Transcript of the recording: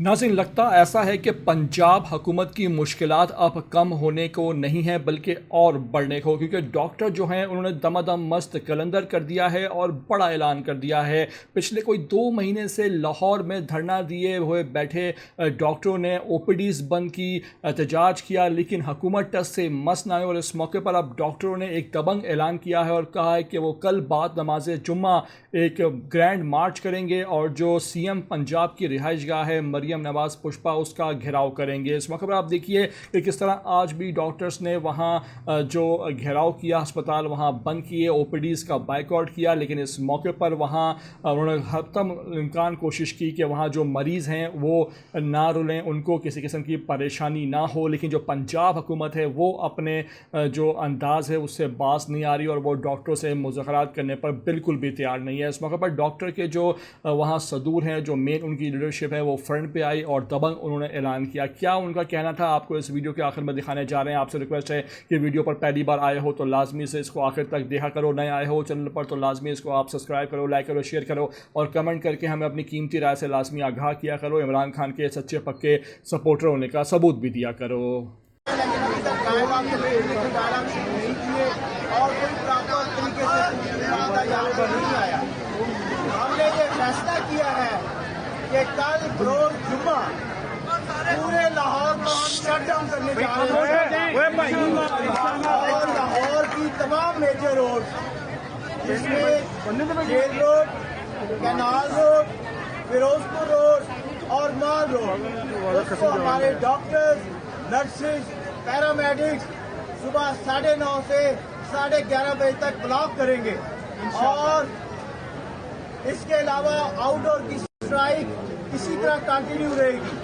नाज़रीन, लगता ऐसा है कि पंजाब हुकूमत की मुश्किलात अब कम होने को नहीं है बल्कि और बढ़ने को, क्योंकि डॉक्टर जो हैं उन्होंने दमादम मस्त कलंदर कर दिया है और बड़ा ऐलान कर दिया है। पिछले कोई 2 महीने से लाहौर में धरना दिए हुए बैठे डॉक्टरों ने ओपीडीज़ बंद की, एहतजाज किया, लेकिन हुकूमत टस से मस ना आए। और इस मौके पर अब डॉक्टरों ने एक दबंग ऐलान किया है और कहा है कि वो कल बाद नमाज जुम्मा एक ग्रैंड मार्च करेंगे और जो सीएम पंजाब की रिहाइशगाह है मरियम नवाज़ पुष्पा, उसका घेराव करेंगे। इस मौके पर आप देखिए कि किस तरह आज भी डॉक्टर्स ने वहाँ जो घेराव किया, अस्पताल वहाँ बंद किए, ओपीडीज़ का बाइकआउट किया, लेकिन इस मौके पर वहाँ उन्होंने हतम इम्कान कोशिश की कि वहाँ जो मरीज़ हैं वो ना रुलें, उनको किसी किस्म की परेशानी ना हो। लेकिन जो पंजाब हुकूमत है वो अपने जो अंदाज़ है उससे बाज नहीं आ रही और वो डॉक्टरों से मुज़ाकरात करने पर बिल्कुल भी तैयार नहीं है। इस मौके पर डॉक्टर के जो वहाँ सदूर हैं, जो मेन उनकी लीडरशिप है, वो फ्रंट पे आई और दबंग उन्होंने ऐलान किया। क्या उनका कहना था आपको इस वीडियो के आखिर में दिखाने जा रहे हैं। आपसे रिक्वेस्ट है कि वीडियो पर पहली बार आए हो तो लाजमी से इसको आखिर तक देखा करो, नए आए हो चैनल पर तो लाजमी इसको आप सब्सक्राइब करो, लाइक करो, शेयर करो और कमेंट करके हमें अपनी कीमती राय से लाजमी आगाह किया करो। इमरान खान के सच्चे पक्के सपोर्टर होने का सबूत भी दिया करो। और कोई प्रॉपर तरीके से नहीं आया। हमने ये फैसला किया है कि कल बरोज जुम्मा पूरे लाहौर को हम शट डाउन करने जा रहे हैं और लाहौर की तमाम मेजर रोड, जिसमें jail road, canal road, Firozpur road और माल रोड, उसको हमारे डॉक्टर्स, नर्सेज, पैरामेडिक्स सुबह 9:30 से 11:30 बजे तक ब्लॉक करेंगे। और इसके अलावा आउटडोर की स्ट्राइक इसी तरह कंटिन्यू रहेगी।